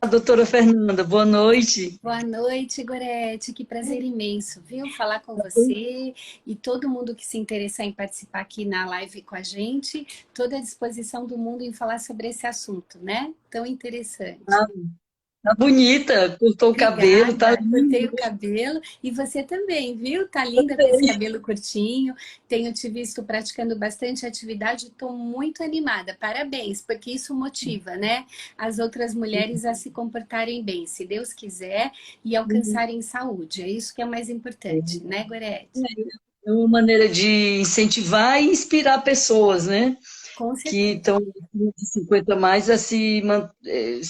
doutora Fernanda, boa noite. Boa noite, Gorete. Que prazer imenso, viu? Falar com você e todo mundo que se interessar em participar aqui na live com a gente. Toda a disposição do mundo em falar sobre esse assunto, né? Tão interessante. Tá, tá bonita, cortou o cabelo, tá Obrigada, cortei lindo. o cabelo e você também, viu? Tá linda com esse cabelo curtinho. Tenho te visto praticando bastante atividade, estou muito animada. Parabéns, porque isso motiva, né? As outras mulheres a se comportarem bem, se Deus quiser, e alcançarem saúde. É isso que é o mais importante, né, Gorete? É uma maneira de incentivar e inspirar pessoas, né? Com Que certeza. estão de 50 a mais a se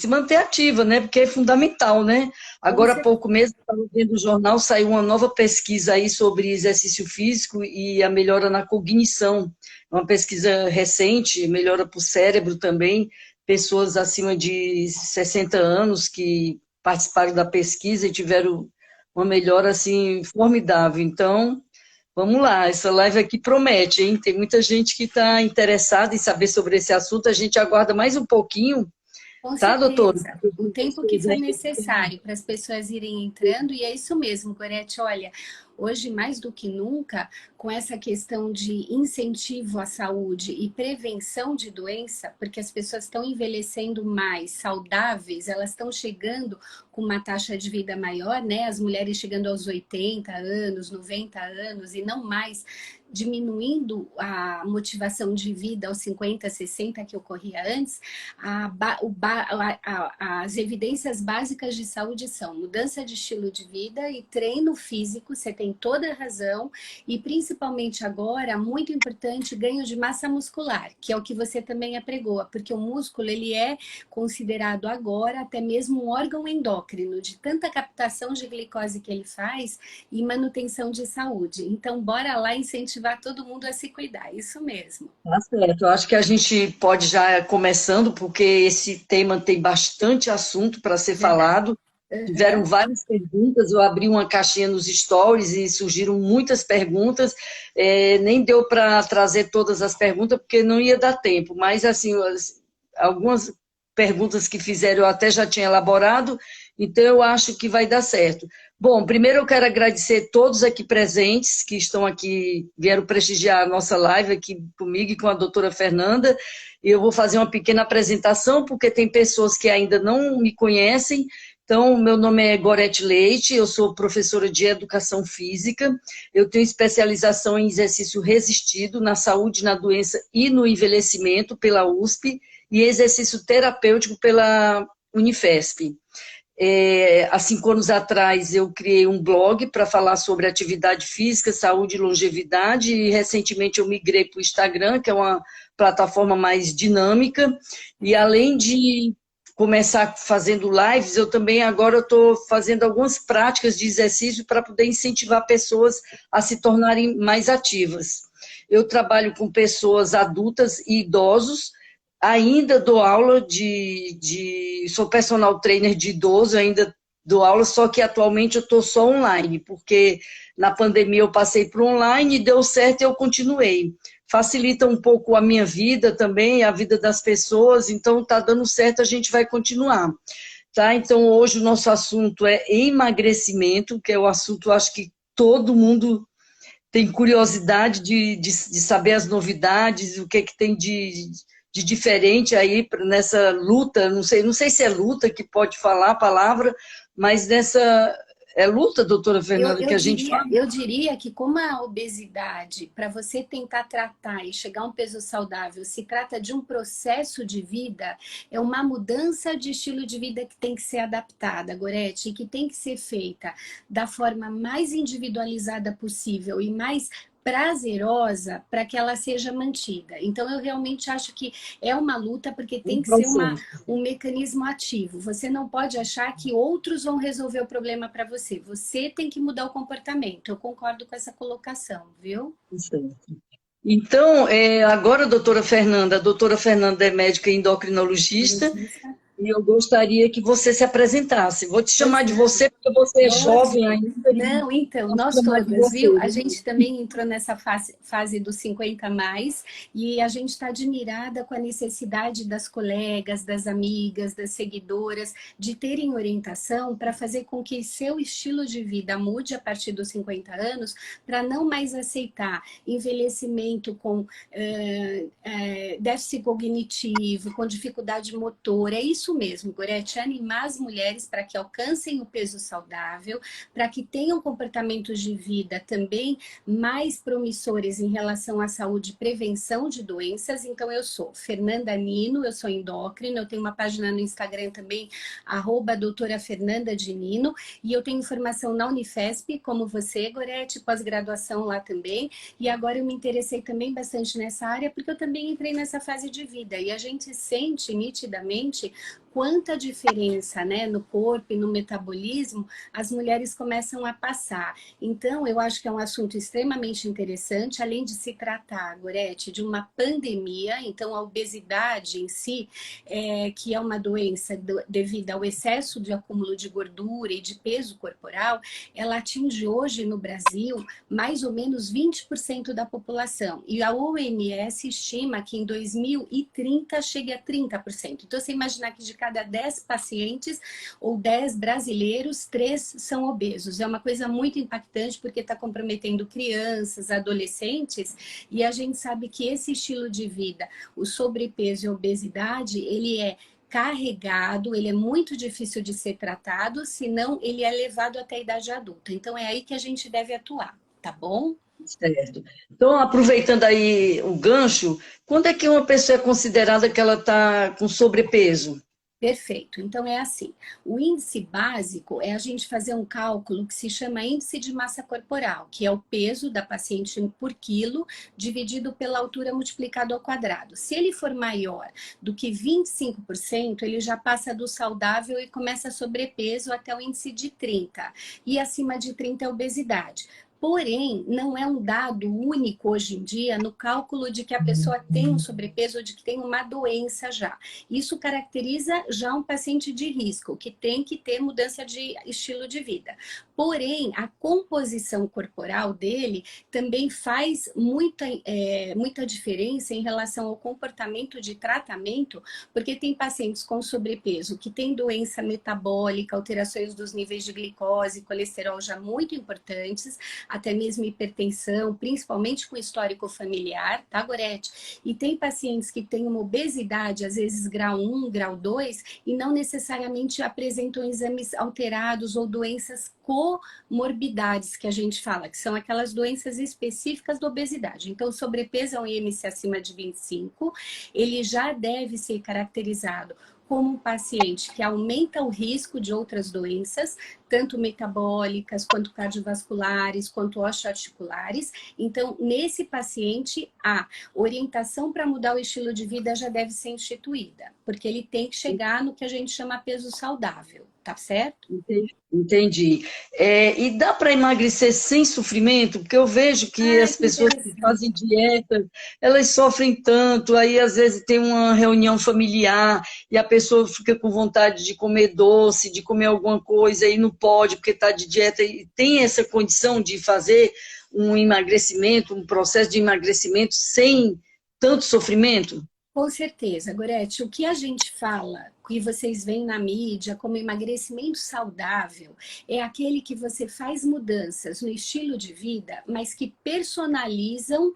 manter ativa, né? Porque é fundamental, né? Com Agora há certeza. pouco mesmo, estava vendo o jornal, saiu uma nova pesquisa aí sobre exercício físico e a melhora na cognição. Uma pesquisa recente, melhora para o cérebro também, pessoas acima de 60 anos que participaram da pesquisa e tiveram uma melhora assim formidável. Então, vamos lá, essa live aqui promete, hein? Tem muita gente que está interessada em saber sobre esse assunto. A gente aguarda mais um pouquinho, Com tá, doutor? certeza. O tempo que for necessário para as pessoas irem entrando, e é isso mesmo, Gorete. Olha, hoje mais do que nunca, com essa questão de incentivo à saúde e prevenção de doença, porque as pessoas estão envelhecendo mais saudáveis, elas estão chegando com uma taxa de vida maior, né? As mulheres chegando aos 80 anos, 90 anos e não mais, diminuindo a motivação de vida aos 50, 60 que ocorria antes. As evidências básicas de saúde são mudança de estilo de vida e treino físico, você tem toda a razão, e principalmente agora, muito importante, ganho de massa muscular, que é o que você também apregoa, porque o músculo ele é considerado agora até mesmo um órgão endócrino, de tanta captação de glicose que ele faz e manutenção de saúde. Então, bora lá incentivar todo mundo a se cuidar, isso mesmo. Tá certo. Eu acho que a gente pode já ir começando, porque esse tema tem bastante assunto para ser Verdade. falado. Tiveram Uhum. várias perguntas, eu abri uma caixinha nos stories e surgiram muitas perguntas. Nem deu para trazer todas as perguntas, porque não ia dar tempo, mas assim, algumas perguntas que fizeram eu até já tinha elaborado, então eu acho que vai dar certo. Bom, primeiro eu quero agradecer todos aqui presentes que estão aqui, vieram prestigiar a nossa live aqui comigo e com a doutora Fernanda. Eu vou fazer uma pequena apresentação, porque tem pessoas que ainda não me conhecem. Então, meu nome é Gorete Leite, eu sou professora de Educação Física, eu tenho especialização em exercício resistido na saúde, na doença e no envelhecimento pela USP e exercício terapêutico pela Unifesp. Há 5 anos atrás, eu criei um blog para falar sobre atividade física, saúde e longevidade, e recentemente eu migrei para o Instagram, que é uma plataforma mais dinâmica, e além de começar fazendo lives, eu também agora estou fazendo algumas práticas de exercício para poder incentivar pessoas a se tornarem mais ativas. Eu trabalho com pessoas adultas e idosos, ainda dou aula sou personal trainer de idoso, ainda dou aula, só que atualmente eu estou só online, porque na pandemia eu passei para online e deu certo e eu continuei. Facilita um pouco a minha vida também, a vida das pessoas, então está dando certo, a gente vai continuar. Tá? Então hoje o nosso assunto é emagrecimento, que é o assunto, acho que todo mundo tem curiosidade de saber as novidades, o que, que tem de diferente aí nessa luta, não sei se é luta que pode falar a palavra, mas nessa. É luta, doutora Eu, Fernanda, que eu a gente fala? diria, eu diria que como a obesidade, para você tentar tratar e chegar a um peso saudável, se trata de um processo de vida, é uma mudança de estilo de vida que tem que ser adaptada, Gorete, e que tem que ser feita da forma mais individualizada possível e mais prazerosa para que ela seja mantida. Então, eu realmente acho que é uma luta porque Um tem que ser processo. um mecanismo ativo. Você não pode achar que outros vão resolver o problema para você. Você tem que mudar o comportamento. Eu concordo com essa colocação, viu? Então, agora, a doutora Fernanda é médica endocrinologista, E eu gostaria que você se apresentasse. Vou te chamar de você, porque você é Lógico. jovem ainda. E Não, então, posso nós chamar de todas, você. viu? A gente também entrou nessa fase dos 50 mais e a gente está admirada com a necessidade das colegas, das amigas, das seguidoras de terem orientação para fazer com que seu estilo de vida mude a partir dos 50 anos, para não mais aceitar envelhecimento com déficit cognitivo, com dificuldade motora. É isso mesmo, Gorete, animar as mulheres para que alcancem o peso saudável, para que tenham comportamentos de vida também mais promissores em relação à saúde e prevenção de doenças. Então, eu sou Fernanda Nino, eu sou endócrina, eu tenho uma página no Instagram também, @doutora Fernanda de Nino, e eu tenho formação na Unifesp, como você, Gorete, pós-graduação lá também, e agora eu me interessei também bastante nessa área, porque eu também entrei nessa fase de vida, e a gente sente nitidamente quanta diferença, né, no corpo e no metabolismo as mulheres começam a passar. Então, eu acho que é um assunto extremamente interessante, além de se tratar, Gorete, de uma pandemia. Então, a obesidade em si, que é uma doença devido ao excesso de acúmulo de gordura e de peso corporal, ela atinge hoje no Brasil mais ou menos 20% da população. E a OMS estima que em 2030 chegue a 30%. Então, você imaginar que de cada 10 pacientes ou 10 brasileiros, 3 são obesos. É uma coisa muito impactante porque está comprometendo crianças, adolescentes, e a gente sabe que esse estilo de vida, o sobrepeso e a obesidade, ele é carregado, ele é muito difícil de ser tratado, senão ele é levado até a idade adulta. Então é aí que a gente deve atuar, tá bom? Certo. Então, aproveitando aí o gancho, quando é que uma pessoa é considerada que ela está com sobrepeso? Perfeito. Então é assim, o índice básico é a gente fazer um cálculo que se chama índice de massa corporal, que é o peso da paciente por quilo dividido pela altura multiplicado ao quadrado. Se ele for maior do que 25%, ele já passa do saudável e começa a sobrepeso até o índice de 30. E acima de 30 é obesidade. Porém, não é um dado único hoje em dia no cálculo de que a pessoa tem um sobrepeso ou de que tem uma doença já. Isso caracteriza já um paciente de risco, que tem que ter mudança de estilo de vida. Porém, a composição corporal dele também faz muita diferença em relação ao comportamento de tratamento, porque tem pacientes com sobrepeso que têm doença metabólica, alterações dos níveis de glicose, colesterol já muito importantes, até mesmo hipertensão, principalmente com histórico familiar, tá, Gorete? E tem pacientes que têm uma obesidade, às vezes grau 1, grau 2, e não necessariamente apresentam exames alterados ou doenças comorbidades, que a gente fala, que são aquelas doenças específicas da obesidade. Então, sobrepeso é um IMC acima de 25, ele já deve ser caracterizado como um paciente que aumenta o risco de outras doenças, tanto metabólicas, quanto cardiovasculares, quanto osteoarticulares. Então, nesse paciente, a orientação para mudar o estilo de vida já deve ser instituída, porque ele tem que chegar no que a gente chama peso saudável, tá certo? Entendi. E dá para emagrecer sem sofrimento? Porque eu vejo que Ah, as que pessoas que interessante. fazem dieta, elas sofrem tanto, aí às vezes tem uma reunião familiar e a pessoa fica com vontade de comer doce, de comer alguma coisa e não pode porque está de dieta e tem essa condição de fazer um emagrecimento, um processo de emagrecimento sem tanto sofrimento? Com certeza, Gorete. O que a gente fala, que vocês veem na mídia como emagrecimento saudável, é aquele que você faz mudanças no estilo de vida, mas que personalizam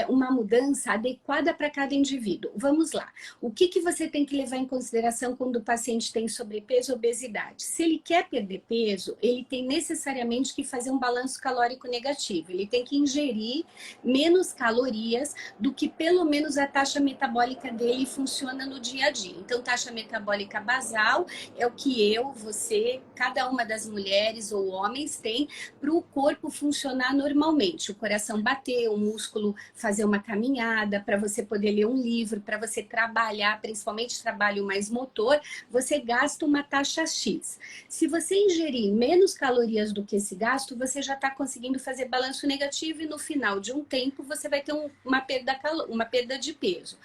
uma mudança adequada para cada indivíduo. Vamos lá. O que você tem que levar em consideração quando o paciente tem sobrepeso ou obesidade? Se ele quer perder peso, ele tem necessariamente que fazer um balanço calórico negativo. Ele tem que ingerir menos calorias do que pelo menos a taxa metabólica dele funciona no dia a dia. Então, taxa metabólica basal é o que eu, você, cada uma das mulheres ou homens tem para o corpo funcionar normalmente. O coração bater, o músculo fazer uma caminhada, para você poder ler um livro, para você trabalhar, principalmente trabalho mais motor, você gasta uma taxa X. Se você ingerir menos calorias do que esse gasto, você já está conseguindo fazer balanço negativo e no final de um tempo você vai ter uma perda de peso.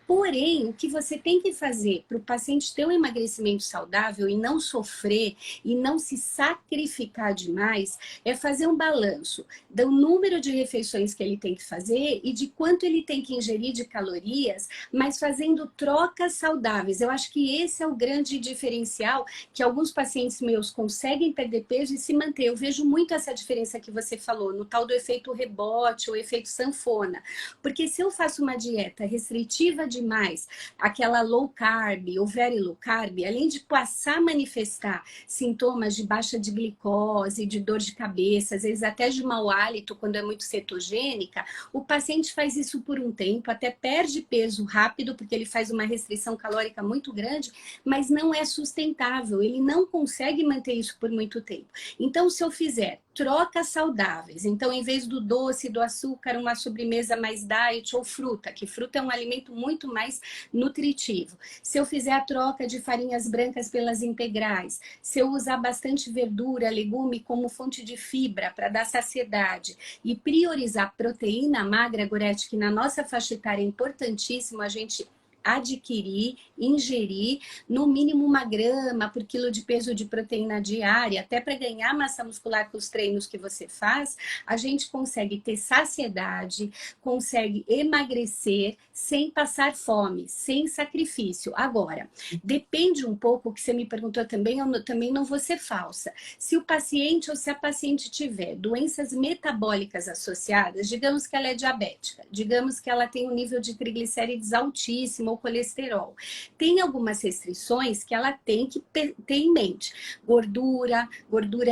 Porém, o que você tem que fazer para o paciente ter um emagrecimento saudável e não sofrer e não se sacrificar demais é fazer um balanço do número de refeições que ele tem que fazer e de quanto ele tem que ingerir de calorias, mas fazendo trocas saudáveis. Eu acho que esse é o grande diferencial que alguns pacientes meus conseguem perder peso e se manter. Eu vejo muito essa diferença que você falou, no tal do efeito rebote ou efeito sanfona. Porque se eu faço uma dieta restritiva demais, aquela low carb ou very low carb, além de passar a manifestar sintomas de baixa de glicose, de dor de cabeça, às vezes até de mau hálito quando é muito cetogênica, o paciente faz isso por um tempo, até perde peso rápido, porque ele faz uma restrição calórica muito grande, mas não é sustentável, ele não consegue manter isso por muito tempo. Então, se eu fizer trocas saudáveis, então em vez do doce, do açúcar, uma sobremesa mais diet ou fruta, que fruta é um alimento muito mais nutritivo. Se eu fizer a troca de farinhas brancas pelas integrais, se eu usar bastante verdura, legume como fonte de fibra para dar saciedade e priorizar proteína magra, Gorete, que na nossa faixa etária é importantíssimo a gente adquirir, ingerir no mínimo 1 grama por quilo de peso de proteína diária, até para ganhar massa muscular com os treinos que você faz, a gente consegue ter saciedade, consegue emagrecer sem passar fome, sem sacrifício. Agora, depende um pouco, o que você me perguntou também, eu também não vou ser falsa. Se o paciente ou se a paciente tiver doenças metabólicas associadas, digamos que ela é diabética, digamos que ela tem um nível de triglicérides altíssimo, ou colesterol. Tem algumas restrições que ela tem que ter em mente. Gordura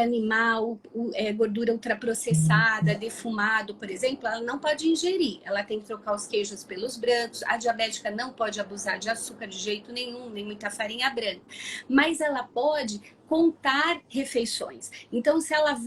animal, gordura ultraprocessada, defumado, por exemplo, ela não pode ingerir. Ela tem que trocar os queijos pelos brancos. A diabética não pode abusar de açúcar de jeito nenhum, nem muita farinha branca. Mas ela pode contar refeições. Então, se ela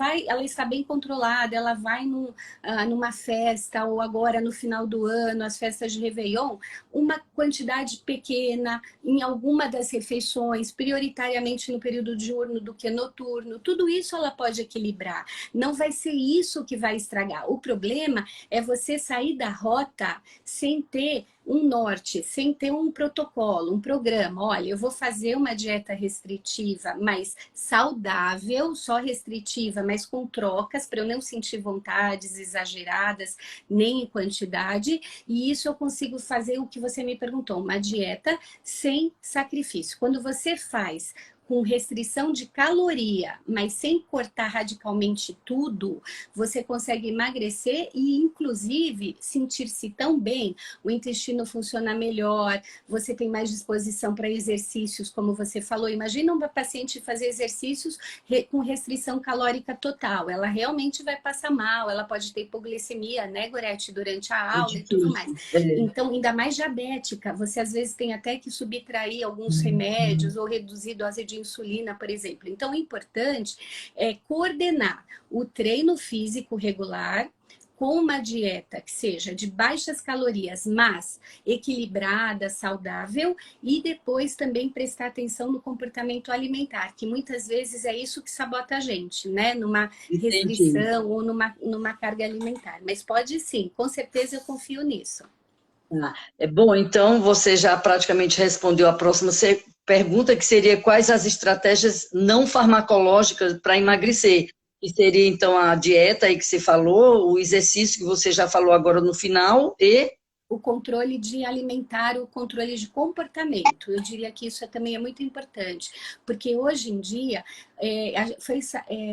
está bem controlada, ela vai numa festa, ou agora no final do ano, as festas de Réveillon, uma quantidade pequena em alguma das refeições, prioritariamente no período diurno do que noturno, tudo isso ela pode equilibrar. Não vai ser isso que vai estragar. O problema é você sair da rota sem ter um norte, sem ter um protocolo, um programa. Olha, eu vou fazer uma dieta restritiva, mas saudável, só restritiva, mas com trocas, para eu não sentir vontades exageradas, nem em quantidade. E isso eu consigo fazer o que você me perguntou, uma dieta sem sacrifício. Quando você faz com restrição de caloria, mas sem cortar radicalmente tudo, você consegue emagrecer e, inclusive, sentir-se tão bem, o intestino funciona melhor, você tem mais disposição para exercícios, como você falou. Imagina uma paciente fazer exercícios com restrição calórica total, ela realmente vai passar mal, ela pode ter hipoglicemia, né, Gorete, durante a aula e tudo mais. Então, ainda mais diabética, você às vezes tem até que subtrair alguns remédios ou reduzir dose de insulina, por exemplo. Então, o importante é coordenar o treino físico regular com uma dieta que seja de baixas calorias, mas equilibrada, saudável, e depois também prestar atenção no comportamento alimentar, que muitas vezes é isso que sabota a gente, né? Numa restrição ou numa carga alimentar. Mas pode sim, com certeza eu confio nisso. É bom, então você já praticamente respondeu a próxima pergunta, que seria quais as estratégias não farmacológicas para emagrecer. Que seria, então, a dieta aí que você falou, o exercício que você já falou agora no final e... o controle de alimentar, o controle de comportamento. Eu diria que isso também é muito importante, porque hoje em dia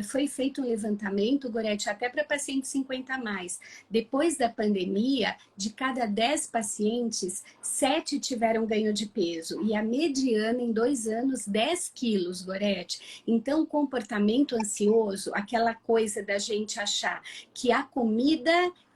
foi feito um levantamento, Gorete, até para pacientes 50 a mais. Depois da pandemia, de cada 10 pacientes, 7 tiveram ganho de peso, e a mediana em 2 anos, 10 quilos, Gorete. Então, comportamento ansioso, aquela coisa da gente achar que a comida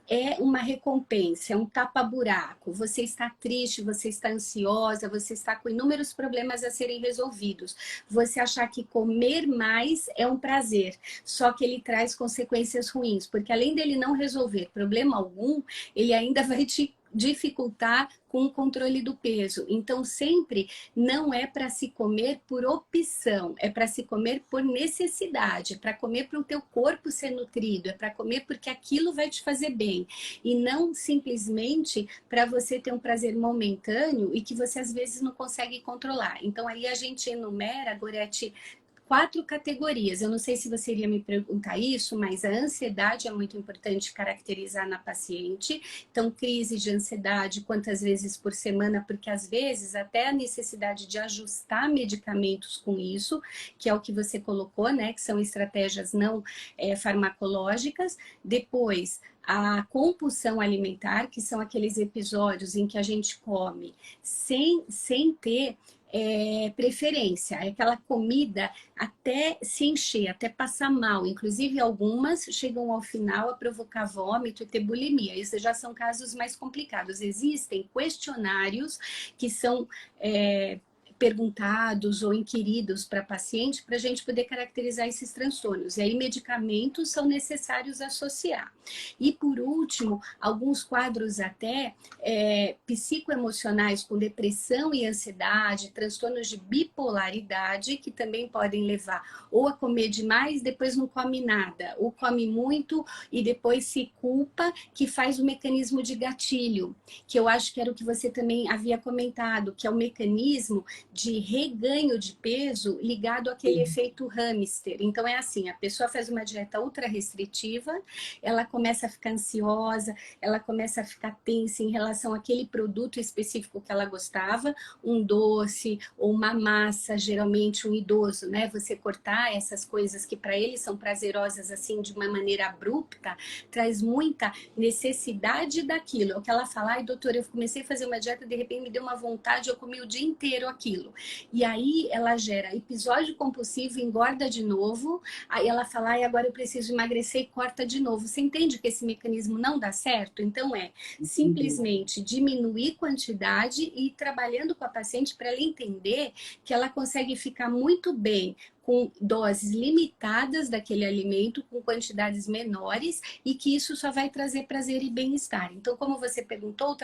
é uma recompensa, é um tapa-buraco. Você está triste, você está ansiosa, você está com inúmeros problemas a serem resolvidos. Você achar que comer mais é um prazer, só que ele traz consequências ruins, porque além dele não resolver problema algum, ele ainda vai te dificultar com o controle do peso. Então, sempre não é para se comer por opção, é para se comer por necessidade, é para comer para o teu corpo ser nutrido, é para comer porque aquilo vai te fazer bem. E não simplesmente para você ter um prazer momentâneo e que você às vezes não consegue controlar. Então, aí a gente enumera, Gorete, 4 categorias. Eu não sei se você iria me perguntar isso, mas a ansiedade é muito importante caracterizar na paciente. Então, crise de ansiedade, quantas vezes por semana, porque às vezes até a necessidade de ajustar medicamentos com isso, que é o que você colocou, né? Que são estratégias não farmacológicas. Depois, a compulsão alimentar, que são aqueles episódios em que a gente come sem ter preferência, é aquela comida até se encher, até passar mal. Inclusive, algumas chegam ao final a provocar vômito e ter bulimia. Esses já são casos mais complicados. Existem questionários que são perguntados ou inquiridos para paciente para a gente poder caracterizar esses transtornos. E aí, medicamentos são necessários associar. E, por último, alguns quadros até psicoemocionais com depressão e ansiedade, transtornos de bipolaridade, que também podem levar ou a comer demais, depois não come nada, ou come muito e depois se culpa, que faz o mecanismo de gatilho, que eu acho que era o que você também havia comentado, que é o mecanismo de reganho de peso ligado àquele efeito hamster. Então é assim, a pessoa faz uma dieta ultra restritiva, ela começa a ficar ansiosa, ela começa a ficar tensa em relação àquele produto específico que ela gostava, um doce ou uma massa, geralmente um idoso, né? Você cortar essas coisas que para eles são prazerosas assim de uma maneira abrupta, traz muita necessidade daquilo. É o que ela fala, ai doutora, eu comecei a fazer uma dieta, de repente me deu uma vontade, eu comi o dia inteiro aquilo. E aí ela gera episódio compulsivo, engorda de novo, aí ela fala, ai agora eu preciso emagrecer e corta de novo. Você entende que esse mecanismo não dá certo? Então simplesmente diminuir quantidade e ir trabalhando com a paciente para ela entender que ela consegue ficar muito bem com doses limitadas daquele alimento, com quantidades menores, e que isso só vai trazer prazer e bem-estar. Então, como você perguntou, o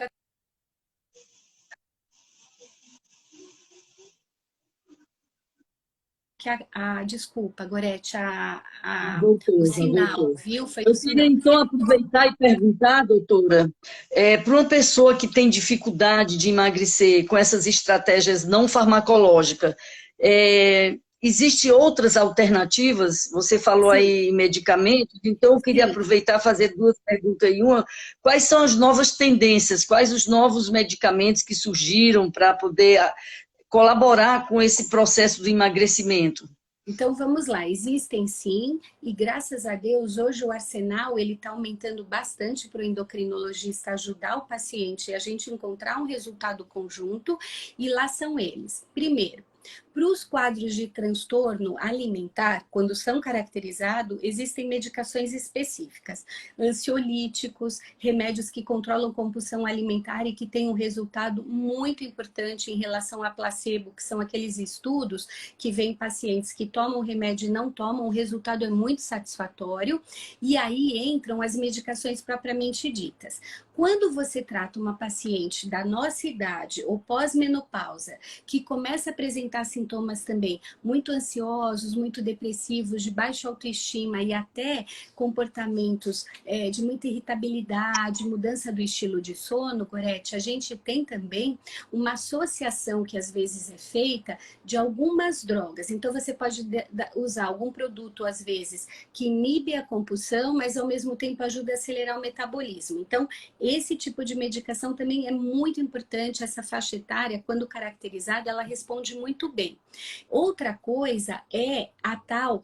desculpa, Gorete, o Voltou, já sinal, voltou. viu? Foi o Eu queria, sinal. então, aproveitar e perguntar, doutora, para uma pessoa que tem dificuldade de emagrecer com essas estratégias não farmacológicas, existem outras alternativas? Você falou Sim. aí em medicamentos, então eu queria Sim. aproveitar e fazer 2 perguntas em uma. Quais são as novas tendências? Quais os novos medicamentos que surgiram para poder colaborar com esse processo do emagrecimento? Então vamos lá, existem sim, e graças a Deus hoje o arsenal ele está aumentando bastante para o endocrinologista ajudar o paciente e a gente encontrar um resultado conjunto, e lá são eles. Primeiro, para os quadros de transtorno alimentar, quando são caracterizados, existem medicações específicas, ansiolíticos, remédios que controlam compulsão alimentar e que têm um resultado muito importante em relação a placebo, que são aqueles estudos que vêm pacientes que tomam remédio e não tomam, o resultado é muito satisfatório, e aí entram as medicações propriamente ditas. Quando você trata uma paciente da nossa idade ou pós-menopausa, que começa a apresentar sintomas também muito ansiosos, muito depressivos, de baixa autoestima e até comportamentos de muita irritabilidade, mudança do estilo de sono, Gorete, a gente tem também uma associação que às vezes é feita de algumas drogas. Então você pode usar algum produto, às vezes, que inibe a compulsão, mas ao mesmo tempo ajuda a acelerar o metabolismo. Então, esse tipo de medicação também é muito importante, essa faixa etária, quando caracterizada, ela responde muito bem. Outra coisa é a tal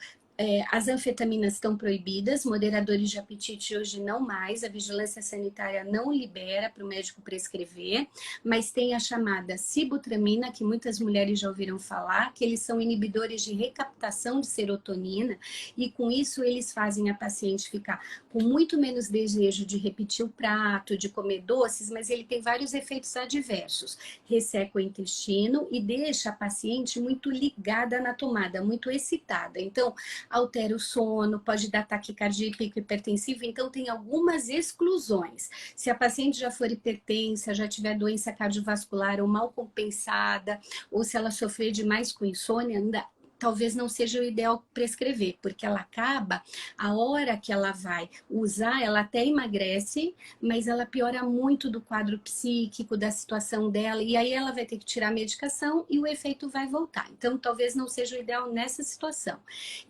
as anfetaminas estão proibidas, moderadores de apetite hoje não mais, a vigilância sanitária não libera para o médico prescrever, mas tem a chamada sibutramina, que muitas mulheres já ouviram falar, que eles são inibidores de recaptação de serotonina, e com isso eles fazem a paciente ficar com muito menos desejo de repetir o prato, de comer doces, mas ele tem vários efeitos adversos. Resseca o intestino e deixa a paciente muito ligada na tomada, muito excitada. Então, altera o sono, pode dar taquicardia e pico hipertensivo, então tem algumas exclusões. Se a paciente já for hipertensa, já tiver doença cardiovascular ou mal compensada, ou se ela sofrer demais com insônia, ainda talvez não seja o ideal prescrever, porque ela acaba, a hora que ela vai usar, ela até emagrece, mas ela piora muito do quadro psíquico, da situação dela, e aí ela vai ter que tirar a medicação e o efeito vai voltar. Então, talvez não seja o ideal nessa situação.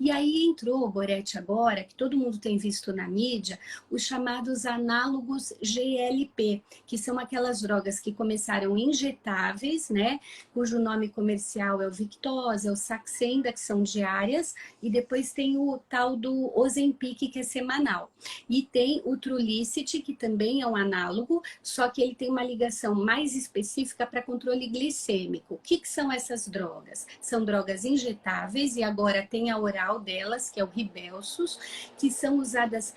E aí entrou, Gorete, agora, que todo mundo tem visto na mídia, os chamados análogos GLP, que são aquelas drogas que começaram injetáveis, né, cujo nome comercial é o Victoza, é o Saxenda, que são diárias, e depois tem o tal do Ozempic, que é semanal. E tem o Trulicity, que também é um análogo, só que ele tem uma ligação mais específica para controle glicêmico. O que são essas drogas? São drogas injetáveis, e agora tem a oral delas, que é o Ribelsus, que são usadas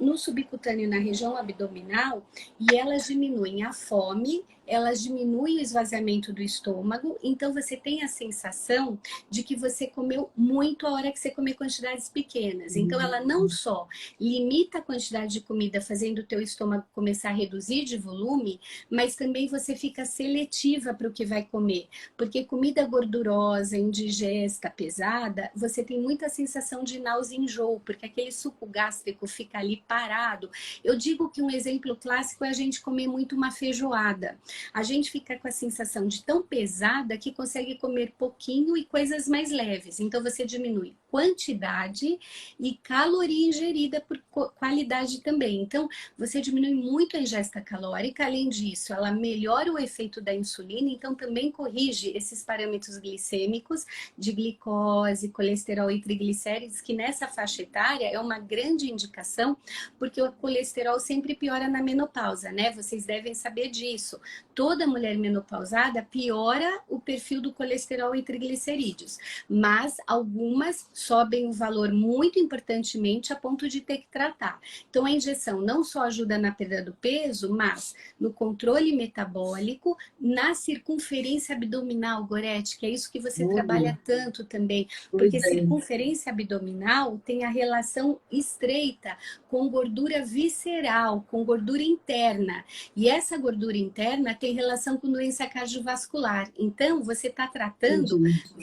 no subcutâneo, na região abdominal, e elas diminuem a fome, elas diminuem o esvaziamento do estômago, então você tem a sensação de que você comeu muito a hora que você comer quantidades pequenas. Então ela não só limita a quantidade de comida, fazendo o teu estômago começar a reduzir de volume, mas também você fica seletiva para o que vai comer. Porque comida gordurosa, indigesta, pesada, você tem muita sensação de náusea e enjoo, porque aquele suco gástrico fica ali parado. Eu digo que um exemplo clássico é a gente comer muito uma feijoada. A gente fica com a sensação de tão pesada que consegue comer pouquinho e coisas mais leves. Então, você diminui quantidade e caloria ingerida por qualidade também. Então, você diminui muito a ingesta calórica. Além disso, ela melhora o efeito da insulina, então também corrige esses parâmetros glicêmicos de glicose, colesterol e triglicérides, que nessa faixa etária é uma grande indicação, porque o colesterol sempre piora na menopausa, né? Vocês devem saber disso. Toda mulher menopausada piora o perfil do colesterol e triglicerídeos, mas algumas sobem o valor muito importantemente a ponto de ter que tratar. Então, a injeção não só ajuda na perda do peso, mas no controle metabólico, na circunferência abdominal, Gorete, que é isso que você trabalha tanto também, porque circunferência abdominal tem a relação estreita com gordura visceral, com gordura interna. E essa gordura interna tem relação com doença cardiovascular. Então, você está tratando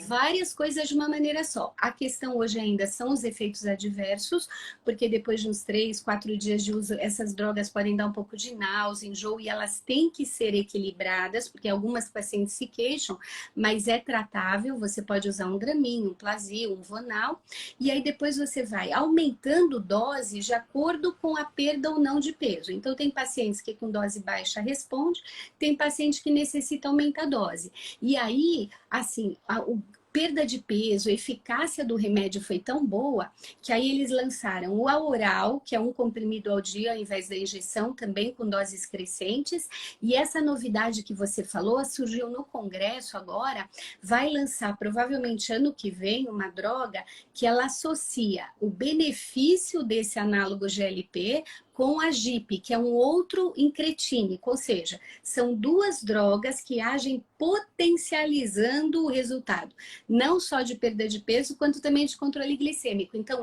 várias coisas de uma maneira só. A questão hoje ainda são os efeitos adversos, porque depois de uns 3, 4 dias de uso, essas drogas podem dar um pouco de náusea, enjoo, e elas têm que ser equilibradas, porque algumas pacientes se queixam, mas é tratável. Você pode usar um Dramin, um Plasil, um Vonal, e aí depois você vai aumentando dose de acordo com a perda ou não de peso. Então, tem pacientes que com dose baixa responde, tem paciente que necessita aumentar a dose. E aí, assim, perda de peso, a eficácia do remédio foi tão boa que aí eles lançaram o oral, que é um comprimido ao dia ao invés da injeção, também com doses crescentes. E essa novidade que você falou surgiu no Congresso agora, vai lançar provavelmente ano que vem uma droga que ela associa o benefício desse análogo GLP com a GIP, que é um outro incretínico, ou seja, são duas drogas que agem potencializando o resultado, não só de perda de peso, quanto também de controle glicêmico. Então,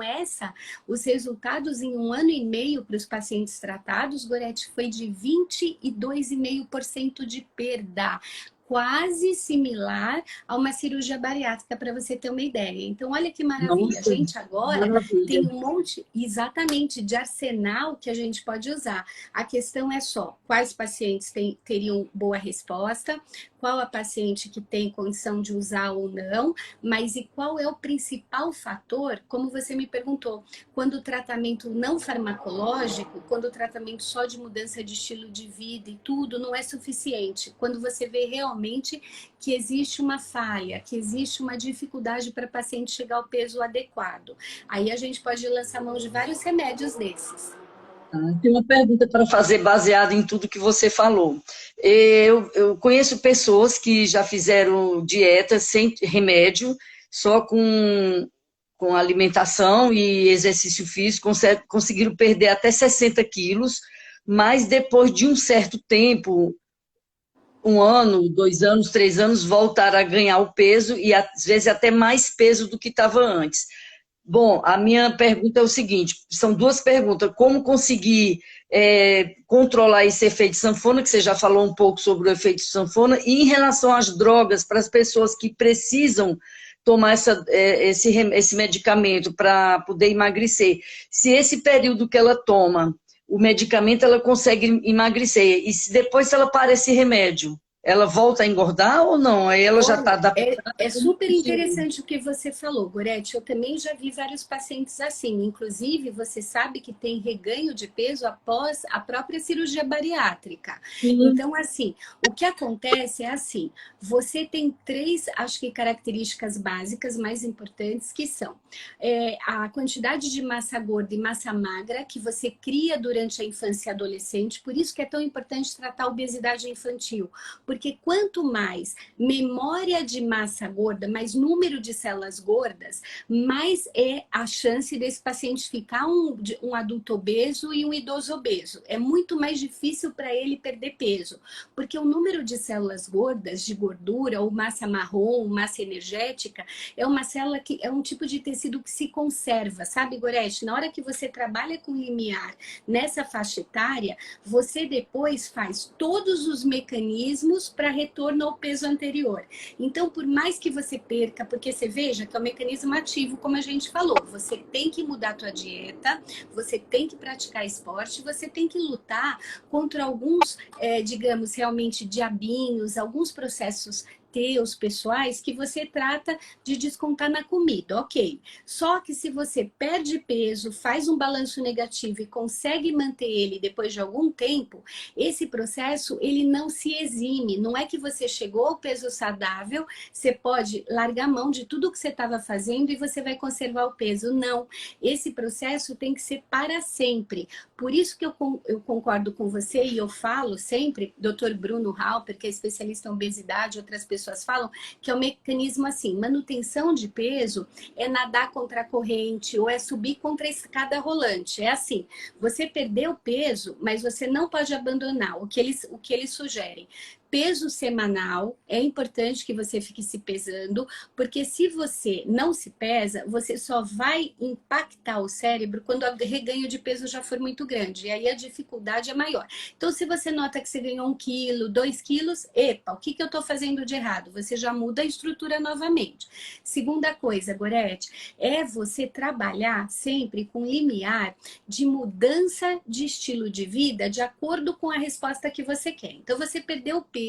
os resultados em 1 ano e meio para os pacientes tratados, Gorete, foi de 22,5% de perda, quase similar a uma cirurgia bariátrica, para você ter uma ideia. Então, olha que maravilha. Nossa, a gente agora tem um monte, exatamente, de arsenal que a gente pode usar. A questão é só quais pacientes teriam boa resposta, qual a paciente que tem condição de usar ou não, mas e qual é o principal fator, como você me perguntou, quando o tratamento não farmacológico, quando o tratamento só de mudança de estilo de vida e tudo não é suficiente, quando você vê realmente que existe uma falha, que existe uma dificuldade para o paciente chegar ao peso adequado. Aí a gente pode lançar mão de vários remédios desses. Tem uma pergunta para fazer baseada em tudo que você falou. Eu conheço pessoas que já fizeram dieta sem remédio, só com alimentação e exercício físico, conseguiram perder até 60 quilos, mas depois de um certo tempo, 1 ano, 2 anos, 3 anos, voltaram a ganhar o peso e às vezes até mais peso do que estava antes. Bom, a minha pergunta é o seguinte, são duas perguntas. Como conseguir controlar esse efeito sanfona, que você já falou um pouco sobre o efeito sanfona, e em relação às drogas, para as pessoas que precisam tomar esse medicamento para poder emagrecer. Se esse período que ela toma o medicamento, ela consegue emagrecer. E se depois ela para esse remédio, ela volta a engordar ou não? Aí ela já está Olha, adaptada. é super interessante o que você falou, Gorete. Eu também já vi vários pacientes assim. Inclusive, você sabe que tem reganho de peso após a própria cirurgia bariátrica. Sim. Então, assim, o que acontece é assim: você tem três, acho que, características básicas mais importantes, que são a quantidade de massa gorda e massa magra que você cria durante a infância e adolescente. Por isso que é tão importante tratar a obesidade infantil. Porque quanto mais memória de massa gorda, mais número de células gordas, mais é a chance desse paciente ficar um adulto obeso e um idoso obeso. É muito mais difícil para ele perder peso, porque o número de células gordas, de gordura, ou massa marrom, massa energética, é uma célula que é um tipo de tecido que se conserva, sabe, Gorete? Na hora que você trabalha com limiar nessa faixa etária, você depois faz todos os mecanismos para retorno ao peso anterior. Então, por mais que você perca, porque você veja que é um mecanismo ativo, como a gente falou, você tem que mudar a tua dieta, você tem que praticar esporte, você tem que lutar contra alguns, digamos, realmente diabinhos, alguns processos teus pessoais que você trata de descontar na comida, ok. Só que se você perde peso, faz um balanço negativo e consegue manter ele depois de algum tempo, esse processo ele não se exime. Não é que você chegou ao peso saudável, você pode largar a mão de tudo que você estava fazendo e você vai conservar o peso. Não. Esse processo tem que ser para sempre. Por isso que eu concordo com você e eu falo sempre, Dr. Bruno Halper, que é especialista em obesidade, outras pessoas falam, que é um mecanismo assim, manutenção de peso é nadar contra a corrente ou é subir contra a escada rolante. É assim, você perdeu peso, mas você não pode abandonar o que eles sugerem. Peso semanal, é importante que você fique se pesando, porque se você não se pesa, você só vai impactar o cérebro quando o reganho de peso já for muito grande, e aí a dificuldade é maior. Então, se você nota que você ganhou 1 quilo, 2 quilos, epa, o que eu estou fazendo de errado? Você já muda a estrutura novamente. Segunda coisa, Gorete, é você trabalhar sempre com limiar de mudança de estilo de vida de acordo com a resposta que você quer. Então, você perdeu o peso,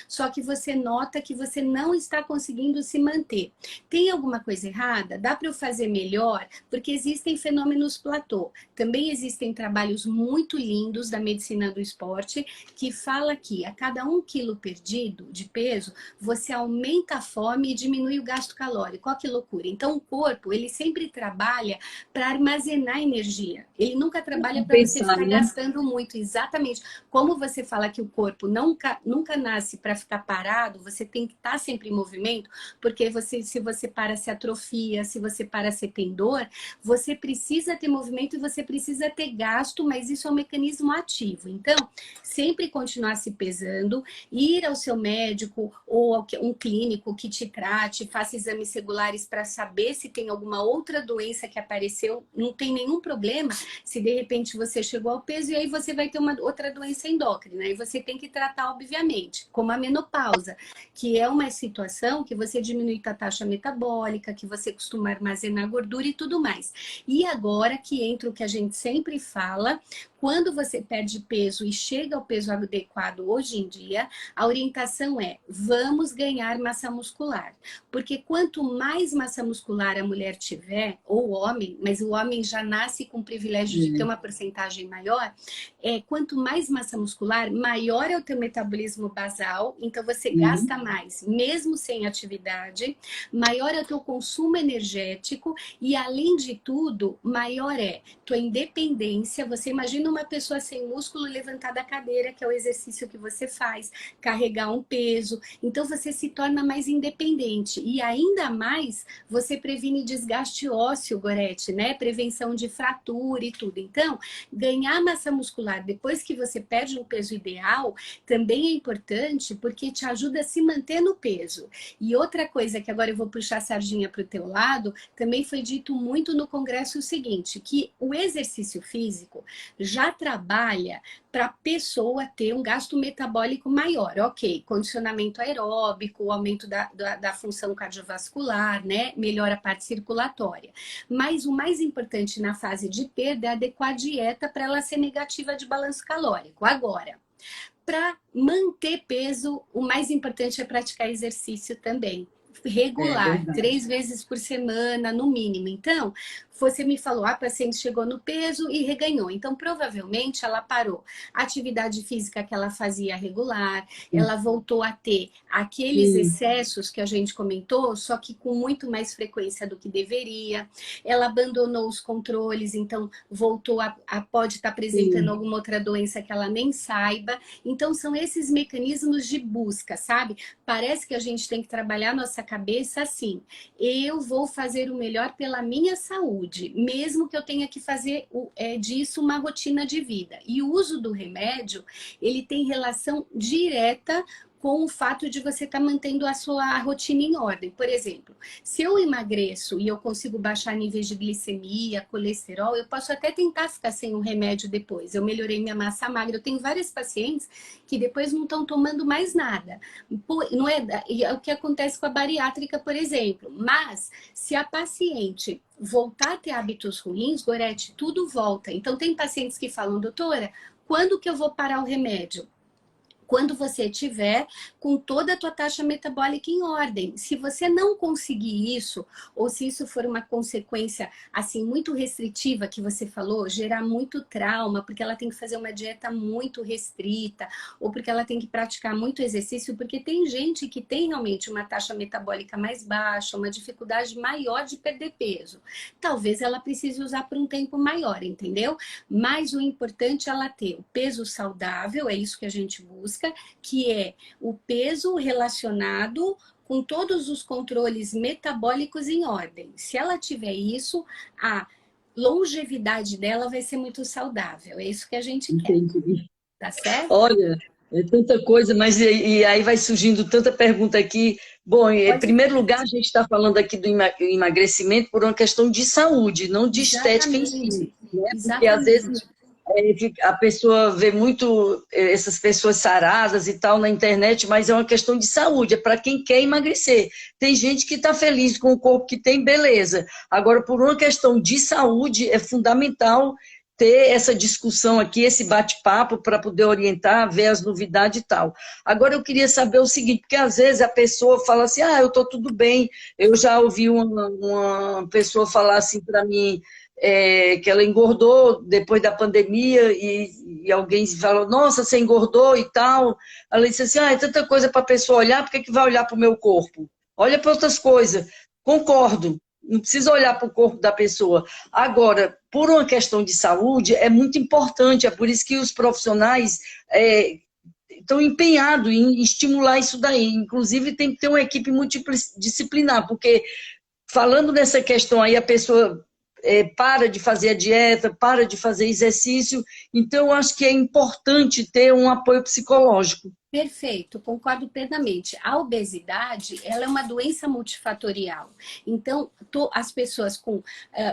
só que você nota que você não está conseguindo se manter. Tem alguma coisa errada? Dá para eu fazer melhor? Porque existem fenômenos platô. Também existem trabalhos muito lindos da medicina do esporte que fala que a cada 1 quilo perdido de peso, você aumenta a fome e diminui o gasto calórico. Olha que loucura. Então, o corpo, ele sempre trabalha para armazenar energia. Ele nunca trabalha para você Pensar, ficar né? gastando muito. Exatamente. Como você fala que o corpo nunca nasce para ficar parado, você tem que estar sempre em movimento, porque se você para, se atrofia, se você para, se tem dor, você precisa ter movimento e você precisa ter gasto, mas isso é um mecanismo ativo. Então, sempre continuar se pesando, ir ao seu médico ou um clínico que te trate, faça exames regulares para saber se tem alguma outra doença que apareceu, não tem nenhum problema se de repente você chegou ao peso e aí você vai ter uma outra doença endócrina, e você tem que tratar, obviamente, como a menopausa, que é uma situação que você diminui a taxa metabólica, que você costuma armazenar gordura e tudo mais. E agora que entra o que a gente sempre fala, quando você perde peso e chega ao peso adequado hoje em dia, a orientação é: vamos ganhar massa muscular. Porque quanto mais massa muscular a mulher tiver, ou o homem, mas o homem já nasce com o privilégio de ter uma porcentagem maior, quanto mais massa muscular, maior é o teu metabolismo basal, então você gasta mais, mesmo sem atividade, maior é o teu consumo energético e, além de tudo, maior é tua independência. Você imagina imagina uma pessoa sem músculo levantar da cadeira, que é o exercício que você faz, carregar um peso. Então você se torna mais independente e ainda mais você previne desgaste ósseo, Gorete, né? Prevenção de fratura e tudo. Então, ganhar massa muscular depois que você perde o peso ideal também é importante porque te ajuda a se manter no peso. E outra coisa que agora eu vou puxar a sardinha para o teu lado, também foi dito muito no congresso o seguinte, que o exercício físico já trabalha para a pessoa ter um gasto metabólico maior, ok, condicionamento aeróbico, aumento da função cardiovascular, né, melhora a parte circulatória. Mas o mais importante na fase de perda é adequar a dieta para ela ser negativa de balanço calórico. Agora, para manter peso, o mais importante é praticar exercício também. Regular, 3 vezes por semana, no mínimo. Então, você me falou, a paciente chegou no peso e reganhou. Então, provavelmente, ela parou a atividade física que ela fazia regular, ela voltou a ter aqueles excessos que a gente comentou, só que com muito mais frequência do que deveria. Ela abandonou os controles, então voltou pode estar apresentando alguma outra doença que ela nem saiba. Então, são esses mecanismos de busca, sabe? Parece que a gente tem que trabalhar nossa cabeça assim. Eu vou fazer o melhor pela minha saúde, mesmo que eu tenha que fazer disso uma rotina de vida. E o uso do remédio, ele tem relação direta com o fato de você estar mantendo a sua rotina em ordem. Por exemplo, se eu emagreço e eu consigo baixar níveis de glicemia, colesterol, eu posso até tentar ficar sem o remédio depois. Eu melhorei minha massa magra. Eu tenho várias pacientes que depois não estão tomando mais nada. Não é o que acontece com a bariátrica, por exemplo. Mas, se a paciente voltar a ter hábitos ruins, Gorete, tudo volta. Então, tem pacientes que falam, doutora, quando que eu vou parar o remédio? Quando você tiver com toda a tua taxa metabólica em ordem. Se você não conseguir isso, ou se isso for uma consequência assim muito restritiva que você falou, gerar muito trauma, porque ela tem que fazer uma dieta muito restrita, ou porque ela tem que praticar muito exercício, porque tem gente que tem realmente uma taxa metabólica mais baixa, uma dificuldade maior de perder peso. Talvez ela precise usar por um tempo maior, entendeu? Mas o importante é ela ter o peso saudável, é isso que a gente busca, que é o peso relacionado com todos os controles metabólicos em ordem. Se ela tiver isso, a longevidade dela vai ser muito saudável. É isso que a gente quer. Tá certo? Olha, é tanta coisa, mas e aí vai surgindo tanta pergunta aqui. Bom, em primeiro lugar, a gente está falando aqui do emagrecimento por uma questão de saúde, não de estética em si. Né? Porque às vezes a pessoa vê muito essas pessoas saradas e tal na internet, mas é uma questão de saúde, é para quem quer emagrecer. Tem gente que está feliz com o corpo que tem, beleza. Agora, por uma questão de saúde, é fundamental ter essa discussão aqui, esse bate-papo, para poder orientar, ver as novidades e tal. Agora, eu queria saber o seguinte, porque às vezes a pessoa fala assim, eu estou tudo bem. Eu já ouvi uma pessoa falar assim para mim, que ela engordou depois da pandemia e alguém falou, nossa, você engordou e tal. Ela disse assim, é tanta coisa para a pessoa olhar, por que vai olhar para o meu corpo? Olha para outras coisas. Concordo, não precisa olhar para o corpo da pessoa. Agora, por uma questão de saúde, é muito importante, é por isso que os profissionais estão empenhados em estimular isso daí. Inclusive, tem que ter uma equipe multidisciplinar, porque falando nessa questão aí, a pessoa para de fazer a dieta, para de fazer exercício, então eu acho que é importante ter um apoio psicológico. Perfeito, concordo plenamente. A obesidade, ela é uma doença multifatorial. Então, as pessoas com,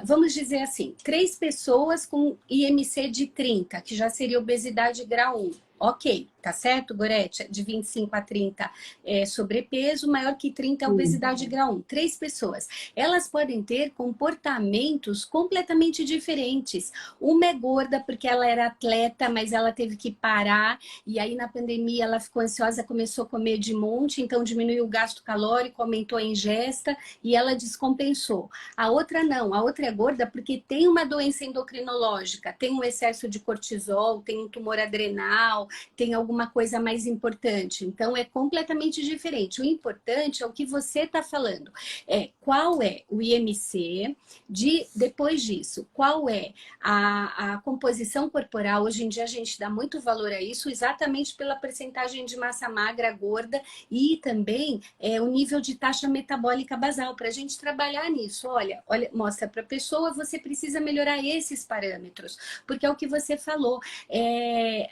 vamos dizer assim, 3 pessoas com IMC de 30, que já seria obesidade grau 1. Ok, tá certo, Gorete? De 25 a 30 é sobrepeso, maior que 30 é obesidade grau 1. 3 pessoas. Elas podem ter comportamentos completamente diferentes. Uma é gorda porque ela era atleta, mas ela teve que parar, e aí na pandemia ela ficou ansiosa, começou a comer de monte, então diminuiu o gasto calórico, aumentou a ingesta e ela descompensou. A outra não, a outra é gorda porque tem uma doença endocrinológica, tem um excesso de cortisol, tem um tumor adrenal, tem alguma alguma coisa mais importante. Então, é completamente diferente. O importante é o que você está falando. Qual é o IMC, depois disso, qual é a composição corporal. Hoje em dia a gente dá muito valor a isso, exatamente pela percentagem de massa magra, gorda, e também o nível de taxa metabólica basal, para a gente trabalhar nisso. Olha, mostra para a pessoa, você precisa melhorar esses parâmetros, porque é o que você falou,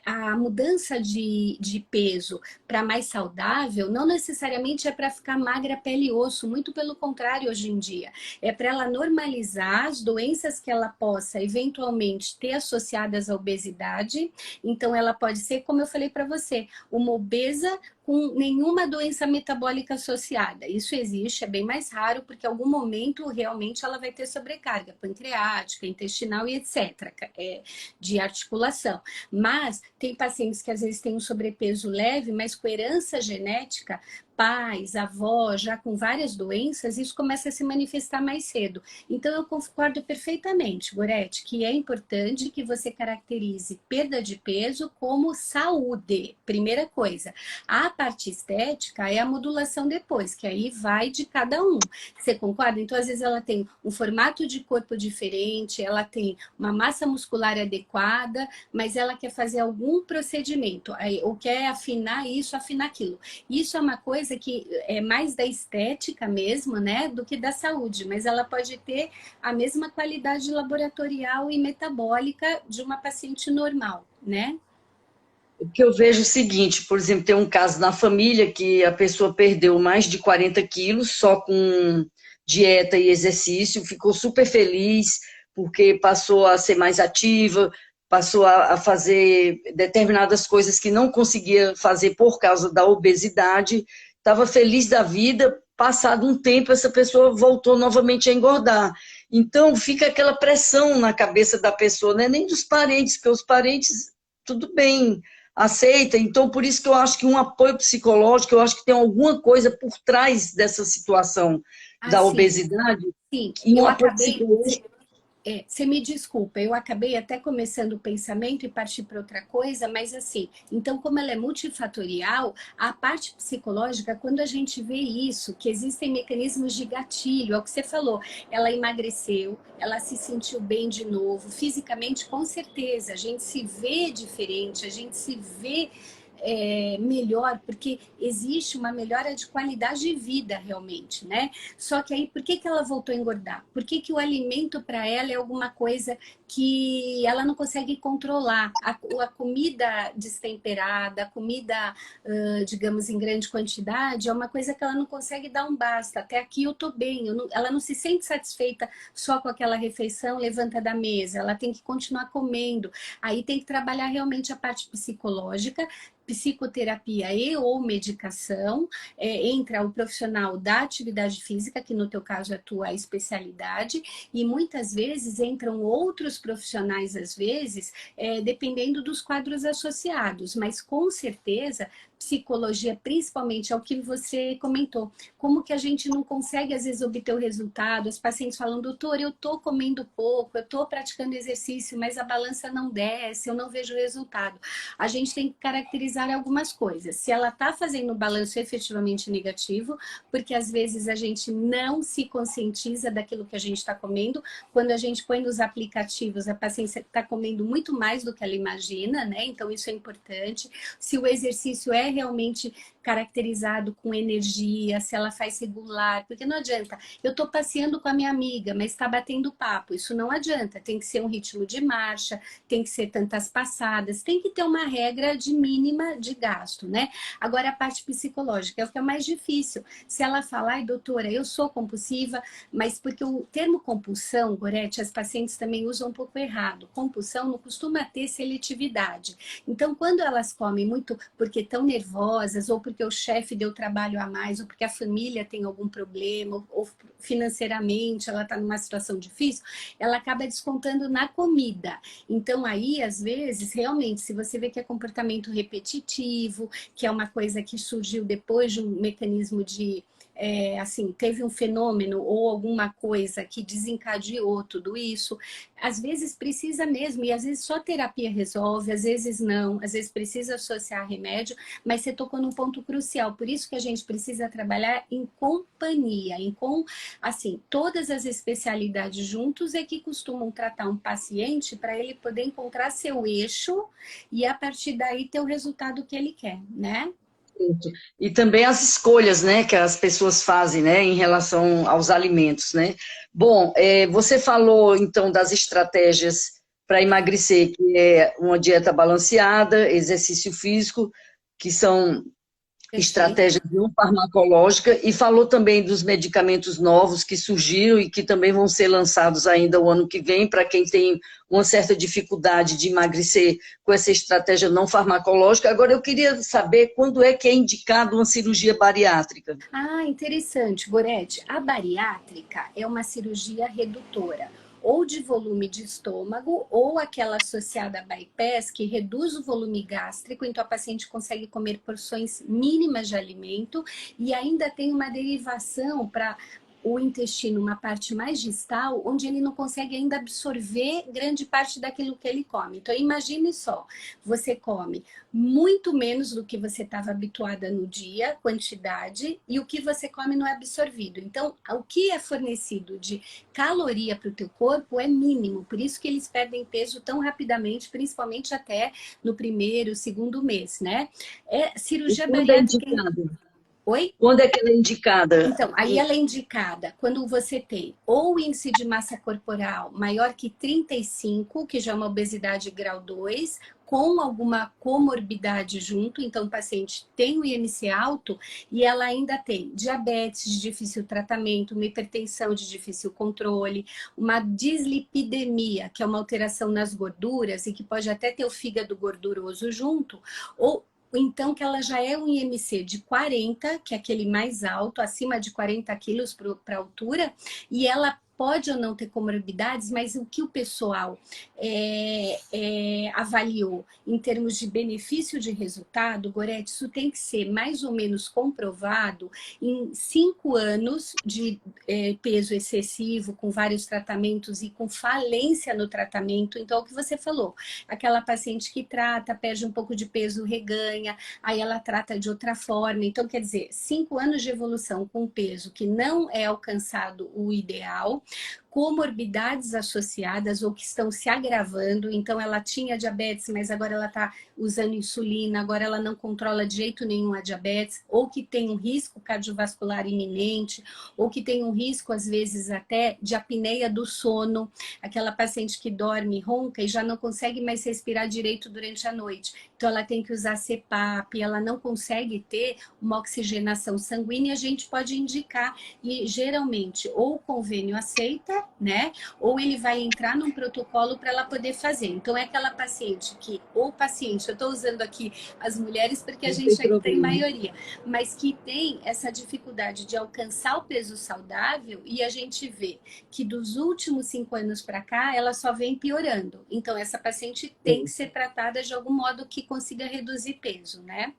a mudança de peso para mais saudável, não necessariamente é para ficar magra, pele e osso, muito pelo contrário hoje em dia. É para ela normalizar as doenças que ela possa eventualmente ter associadas à obesidade. Então, ela pode ser, como eu falei para você, uma obesa com nenhuma doença metabólica associada. Isso existe, é bem mais raro, porque em algum momento realmente ela vai ter sobrecarga pancreática, intestinal e etc., de articulação. Mas tem pacientes que às vezes têm um sobrepeso leve, mas com herança genética, pais, avós, já com várias doenças, isso começa a se manifestar mais cedo. Então, eu concordo perfeitamente, Gorete, que é importante que você caracterize perda de peso como saúde, primeira coisa. A parte estética é a modulação depois, que aí vai de cada um. Você concorda? Então, às vezes, ela tem um formato de corpo diferente, ela tem uma massa muscular adequada, mas ela quer fazer algum procedimento, ou quer afinar isso, afinar aquilo. Isso é uma coisa que é mais da estética mesmo, né, do que da saúde, mas ela pode ter a mesma qualidade laboratorial e metabólica de uma paciente normal, né? O que eu vejo é o seguinte, por exemplo, tem um caso na família que a pessoa perdeu mais de 40 quilos só com dieta e exercício, ficou super feliz porque passou a ser mais ativa, passou a fazer determinadas coisas que não conseguia fazer por causa da obesidade, estava feliz da vida, passado um tempo essa pessoa voltou novamente a engordar. Então fica aquela pressão na cabeça da pessoa, não é nem dos parentes, porque os parentes, tudo bem, aceita. Então por isso que eu acho que um apoio psicológico, eu acho que tem alguma coisa por trás dessa situação da Sim. obesidade, Sim, e um eu apoio acabei. psicológico. Você me desculpa, eu acabei até começando o pensamento e partir para outra coisa, mas assim, então como ela é multifatorial, a parte psicológica, quando a gente vê isso, que existem mecanismos de gatilho, é o que você falou, ela emagreceu, ela se sentiu bem de novo, fisicamente com certeza, a gente se vê diferente, a gente se vê melhor, porque existe uma melhora de qualidade de vida realmente, né? Só que aí, por que ela voltou a engordar? Por que o alimento para ela é alguma coisa que ela não consegue controlar? A comida destemperada, a comida, digamos, em grande quantidade, é uma coisa que ela não consegue dar um basta. Até aqui eu tô bem. Ela não se sente satisfeita só com aquela refeição, levanta da mesa. Ela tem que continuar comendo. Aí tem que trabalhar realmente a parte psicológica, psicoterapia e ou medicação, entra o profissional da atividade física, que no teu caso é a tua especialidade, e muitas vezes entram outros profissionais, às vezes, dependendo dos quadros associados, mas com certeza psicologia, principalmente, é o que você comentou. Como que a gente não consegue, às vezes, obter o resultado? Os pacientes falam, doutor, eu tô comendo pouco, eu tô praticando exercício, mas a balança não desce, eu não vejo resultado. A gente tem que caracterizar algumas coisas. Se ela tá fazendo um balanço efetivamente negativo, porque às vezes a gente não se conscientiza daquilo que a gente está comendo. Quando a gente põe nos aplicativos, a paciente está comendo muito mais do que ela imagina, né? Então isso é importante. Se o exercício é realmente caracterizado com energia, se ela faz regular, porque não adianta, eu tô passeando com a minha amiga, mas está batendo papo, isso não adianta, tem que ser um ritmo de marcha, tem que ser tantas passadas, tem que ter uma regra de mínima de gasto, né? Agora a parte psicológica é o que é mais difícil, se ela falar, ai doutora, eu sou compulsiva, mas porque o termo compulsão, Gorete, as pacientes também usam um pouco errado, compulsão não costuma ter seletividade, então quando elas comem muito porque estão nervosas, ou porque o chefe deu trabalho a mais, ou porque a família tem algum problema, ou financeiramente ela está numa situação difícil, ela acaba descontando na comida. Então aí, às vezes, realmente, se você vê que é comportamento repetitivo, que é uma coisa que surgiu depois de um mecanismo de assim, teve um fenômeno ou alguma coisa que desencadeou tudo isso. Às vezes precisa mesmo, e às vezes só terapia resolve, às vezes não, às vezes precisa associar remédio, mas você tocou num ponto crucial. Por isso que a gente precisa trabalhar em companhia, assim, todas as especialidades juntos é que costumam tratar um paciente para ele poder encontrar seu eixo e a partir daí ter o resultado que ele quer, né? E também as escolhas, né, que as pessoas fazem, né, em relação aos alimentos, né? Bom, você falou então das estratégias para emagrecer, que é uma dieta balanceada, exercício físico, que são Perfeito. estratégia não farmacológica, e falou também dos medicamentos novos que surgiram e que também vão ser lançados ainda o ano que vem, para quem tem uma certa dificuldade de emagrecer com essa estratégia não farmacológica. Agora, eu queria saber quando é que é indicado uma cirurgia bariátrica. Ah, interessante, Gorete. A bariátrica é uma cirurgia redutora, ou de volume de estômago, ou aquela associada a bypass, que reduz o volume gástrico, então a paciente consegue comer porções mínimas de alimento e ainda tem uma derivação para o intestino, uma parte mais distal, onde ele não consegue ainda absorver grande parte daquilo que ele come. Então, imagine só, você come muito menos do que você estava habituada no dia, quantidade, e o que você come não é absorvido. Então, o que é fornecido de caloria para o teu corpo é mínimo, por isso que eles perdem peso tão rapidamente, principalmente até no primeiro, segundo mês, né? E Cirurgia quando é bariátrica... indicado? Oi? Quando é que ela é indicada? Então, aí ela é indicada quando você tem ou índice de massa corporal maior que 35, que já é uma obesidade grau 2, com alguma comorbidade junto, então o paciente tem o IMC alto e ela ainda tem diabetes de difícil tratamento, uma hipertensão de difícil controle, uma dislipidemia, que é uma alteração nas gorduras e que pode até ter o fígado gorduroso junto, ou então que ela já é um IMC de 40, que é aquele mais alto, acima de 40 quilos para a altura, e ela pode ou não ter comorbidades, mas o que o pessoal avaliou em termos de benefício de resultado, Gorete, isso tem que ser mais ou menos comprovado em 5 anos de peso excessivo, com vários tratamentos e com falência no tratamento. Então, o que você falou, aquela paciente que trata, perde um pouco de peso, reganha, aí ela trata de outra forma. Então, quer dizer, 5 anos de evolução com peso que não é alcançado o ideal, comorbidades associadas ou que estão se agravando, então ela tinha diabetes, mas agora ela está usando insulina, agora ela não controla de jeito nenhum a diabetes, ou que tem um risco cardiovascular iminente, ou que tem um risco, às vezes, até de apneia do sono, aquela paciente que dorme, ronca e já não consegue mais respirar direito durante a noite. Então ela tem que usar CPAP, ela não consegue ter uma oxigenação sanguínea, a gente pode indicar, e geralmente ou o convênio aceita, né? Ou ele vai entrar num protocolo para ela poder fazer. Então é aquela paciente que, ou paciente, eu estou usando aqui as mulheres porque a Não tem gente ainda tem problema. maioria, mas que tem essa dificuldade de alcançar o peso saudável e a gente vê que dos últimos 5 anos para cá ela só vem piorando. Então essa paciente tem que ser tratada de algum modo que consiga reduzir peso, né?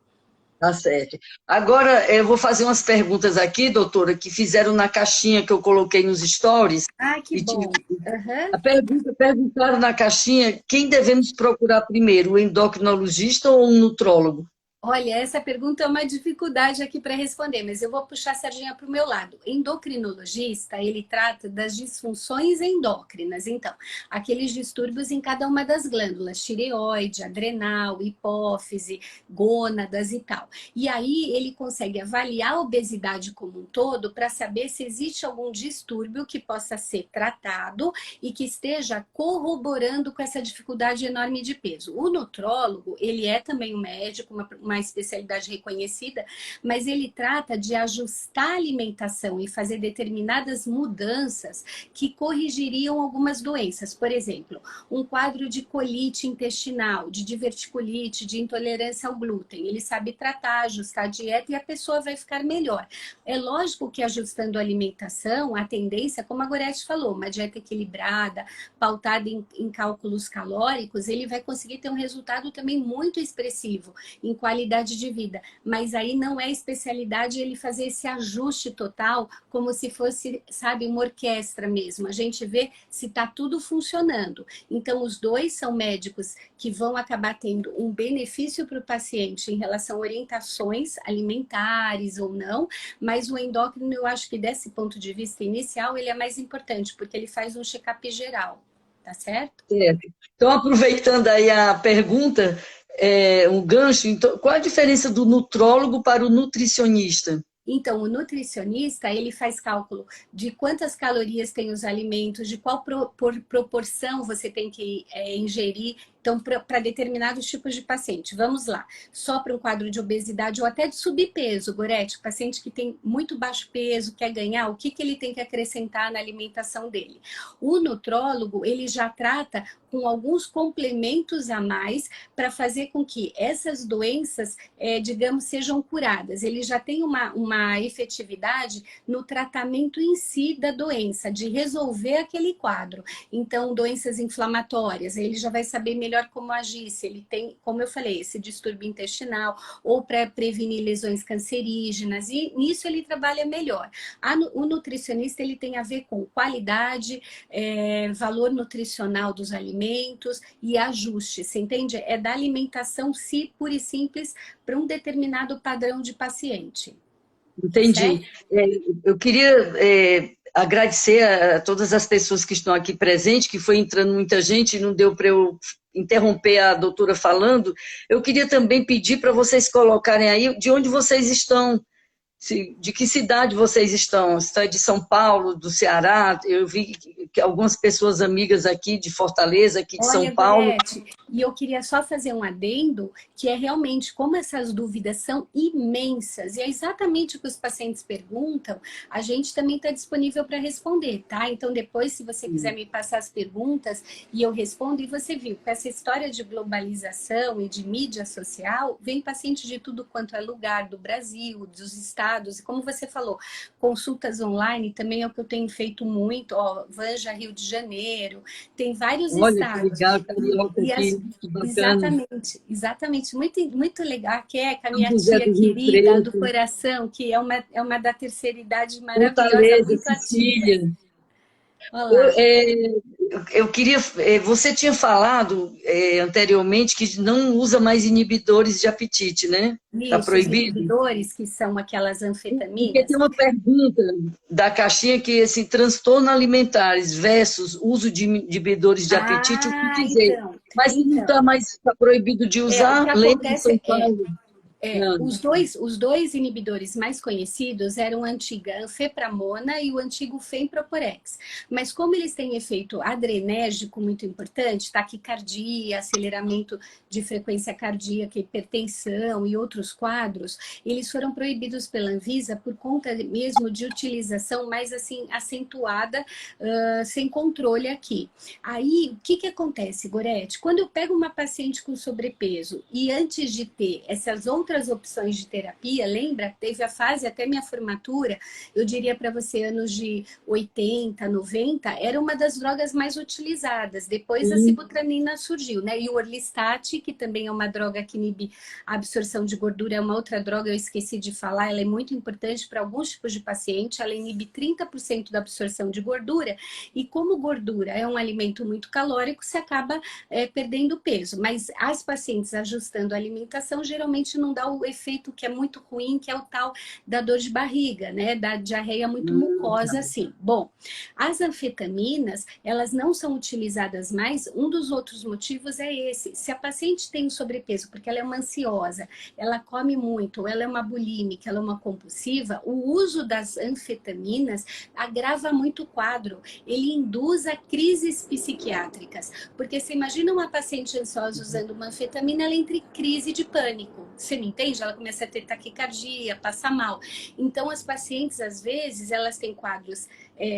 Tá certo. Agora, eu vou fazer umas perguntas aqui, doutora, que fizeram na caixinha que eu coloquei nos stories. Ah, que E bom. Uhum. perguntaram na caixinha quem devemos procurar primeiro, o endocrinologista ou um nutrólogo? Olha, essa pergunta é uma dificuldade aqui para responder, mas eu vou puxar a sardinha para o meu lado. Endocrinologista, ele trata das disfunções endócrinas, então, aqueles distúrbios em cada uma das glândulas, tireoide, adrenal, hipófise, gônadas e tal. E aí ele consegue avaliar a obesidade como um todo para saber se existe algum distúrbio que possa ser tratado e que esteja corroborando com essa dificuldade enorme de peso. O nutrólogo, ele é também um médico, uma especialidade reconhecida, mas ele trata de ajustar a alimentação e fazer determinadas mudanças que corrigiriam algumas doenças. Por exemplo, um quadro de colite intestinal, de diverticulite, de intolerância ao glúten. Ele sabe tratar, ajustar a dieta e a pessoa vai ficar melhor. É lógico que ajustando a alimentação, a tendência, como a Gorete falou, uma dieta equilibrada, pautada em cálculos calóricos, ele vai conseguir ter um resultado também muito expressivo em qualidade qualidade de vida. Mas aí não é especialidade ele fazer esse ajuste total, como se fosse, sabe, uma orquestra mesmo. A gente vê se está tudo funcionando. Então, os dois são médicos que vão acabar tendo um benefício para o paciente em relação a orientações alimentares ou não, mas o endócrino, eu acho que desse ponto de vista inicial, ele é mais importante, porque ele faz um check-up geral, tá certo? Certo. Então, aproveitando aí a pergunta, um gancho, então, qual a diferença do nutrólogo para o nutricionista? Então, o nutricionista, ele faz cálculo de quantas calorias tem os alimentos, de qual proporção você tem que ingerir. Então, para determinados tipos de paciente, vamos lá, só para um quadro de obesidade ou até de subpeso, Gorete, paciente que tem muito baixo peso, quer ganhar, o que, que ele tem que acrescentar na alimentação dele? O nutrólogo, ele já trata com alguns complementos a mais para fazer com que essas doenças, digamos, sejam curadas. Ele já tem uma efetividade no tratamento em si da doença, de resolver aquele quadro. Então, doenças inflamatórias, ele já vai saber melhor como agir, se ele tem, como eu falei, esse distúrbio intestinal, ou para prevenir lesões cancerígenas, e nisso ele trabalha melhor. O nutricionista, ele tem a ver com qualidade, valor nutricional dos alimentos e ajuste, você entende? É da alimentação, se pura e simples, para um determinado padrão de paciente. Entendi. Eu queria agradecer a todas as pessoas que estão aqui presentes, que foi entrando muita gente e não deu para eu interromper a doutora falando. Eu queria também pedir para vocês colocarem aí de onde vocês estão, de que cidade vocês estão. Se está de São Paulo, do Ceará? Eu vi que algumas pessoas amigas aqui de Fortaleza, aqui de São Paulo. Gorete, e eu queria só fazer um adendo, que é realmente como essas dúvidas são imensas, e é exatamente o que os pacientes perguntam, a gente também está disponível para responder, tá? Então depois, se você quiser me passar as perguntas, e eu respondo, e você viu, com essa história de globalização e de mídia social, vem paciente de tudo quanto é lugar, do Brasil, dos estados, e como você falou, consultas online também é o que eu tenho feito muito, ó, Vanja, Rio de Janeiro, tem vários estados. Que legal, carioca aqui, que bacana. Exatamente, muito legal, que é com a minha José tia do Rio querida do Preto, coração, que é uma da terceira idade maravilhosa, Fortaleza, muito ativa. Sicília. Olá. Eu queria. Você tinha falado anteriormente que não usa mais inibidores de apetite, né? Está Isso, os proibido? inibidores, que são aquelas Porque anfetaminas. tem uma pergunta da caixinha que assim, transtorno alimentares versus uso de inibidores de apetite, o que dizer? Então, Mas se não está mais tá proibido de o que usar, lembra de São acontece Paulo? Não. os dois inibidores mais conhecidos eram a antiga anfepramona e o antigo femproporex. Mas como eles têm efeito adrenérgico muito importante, taquicardia, aceleramento de frequência cardíaca, hipertensão e outros quadros, eles foram proibidos pela Anvisa por conta mesmo de utilização mais assim acentuada, sem controle aqui. Aí, o que acontece, Gorete? Quando eu pego uma paciente com sobrepeso e antes de ter essas outras opções de terapia, lembra? Teve a fase até minha formatura, eu diria para você, anos de 80, 90, era uma das drogas mais utilizadas. Depois a sibutramina surgiu, né? E o orlistat, que também é uma droga que inibe a absorção de gordura, é uma outra droga, eu esqueci de falar, ela é muito importante para alguns tipos de paciente, ela inibe 30% da absorção de gordura, e como gordura é um alimento muito calórico, você acaba perdendo peso. Mas as pacientes ajustando a alimentação, geralmente não dá o efeito que é muito ruim, que é o tal da dor de barriga, né? Da diarreia muito mucosa, assim. Bom, as anfetaminas, elas não são utilizadas mais. Um dos outros motivos é esse. Se a paciente tem um sobrepeso, porque ela é uma ansiosa, ela come muito, ou ela é uma bulímica, ela é uma compulsiva, o uso das anfetaminas agrava muito o quadro. Ele induz a crises psiquiátricas. Porque você imagina uma paciente ansiosa usando uma anfetamina, ela entra em crise de pânico. Você me entende? Ela começa a ter taquicardia, passa mal. Então, as pacientes, às vezes, elas têm quadros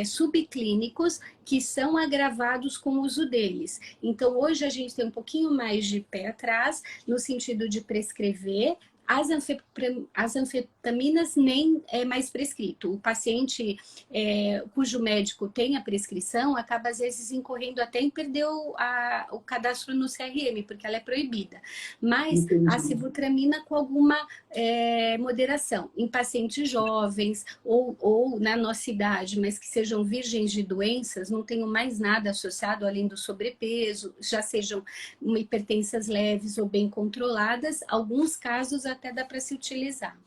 subclínicos que são agravados com o uso deles. Então, hoje a gente tem um pouquinho mais de pé atrás, no sentido de prescrever As anfetaminas nem é mais prescrito. O paciente cujo médico tem a prescrição acaba, às vezes, incorrendo até em perder o cadastro no CRM, porque ela é proibida. Mas a Entendi. sibutramina com alguma moderação. Em pacientes jovens ou na nossa idade, mas que sejam virgens de doenças, não tenham mais nada associado além do sobrepeso, já sejam hipertensas leves ou bem controladas, alguns casos até dá para se utilizar.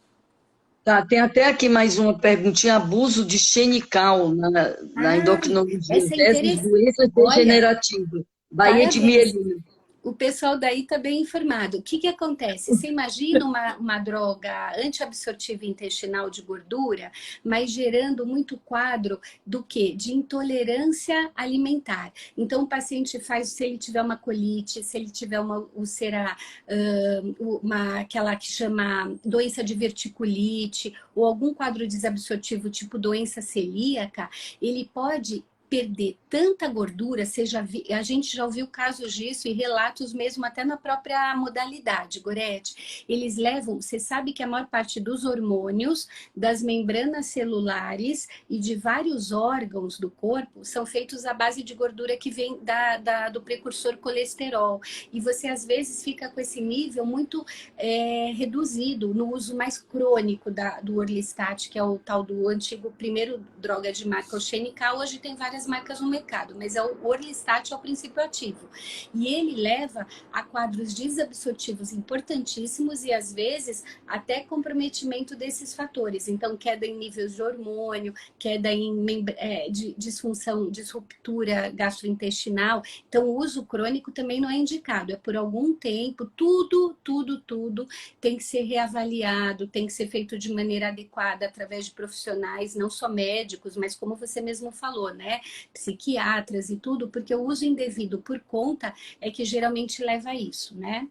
Tá, tem até aqui mais uma perguntinha, abuso de xenical na Ah, endocrinologia essa é versus interessante. doenças Olha, degenerativas. Baía de parabéns. mielina. O pessoal daí está bem informado. O que acontece? Você imagina uma droga antiabsortiva intestinal de gordura, mas gerando muito quadro do quê? De intolerância alimentar. Então, o paciente faz, se ele tiver uma colite, se ele tiver uma úlcera, aquela que chama doença de verticulite, ou algum quadro desabsortivo, tipo doença celíaca, ele pode perder tanta gordura, a gente já ouviu casos disso e relatos mesmo até na própria modalidade, Gorete. Eles levam, você sabe que a maior parte dos hormônios, das membranas celulares e de vários órgãos do corpo são feitos à base de gordura que vem do precursor colesterol. E você às vezes fica com esse nível muito reduzido no uso mais crônico do Orlistat, que é o tal do antigo primeiro droga de marca, o Xenical. Hoje tem várias marcas no mercado, mas o Orlistat é o princípio ativo. E ele leva a quadros desabsortivos importantíssimos e, às vezes, até comprometimento desses fatores. Então, queda em níveis de hormônio, queda em disfunção, disruptura gastrointestinal. Então, o uso crônico também não é indicado. É por algum tempo, tudo tem que ser reavaliado, tem que ser feito de maneira adequada através de profissionais, não só médicos, mas como você mesmo falou, né? Psiquiatras e tudo, porque o uso indevido por conta é que geralmente leva a isso, né?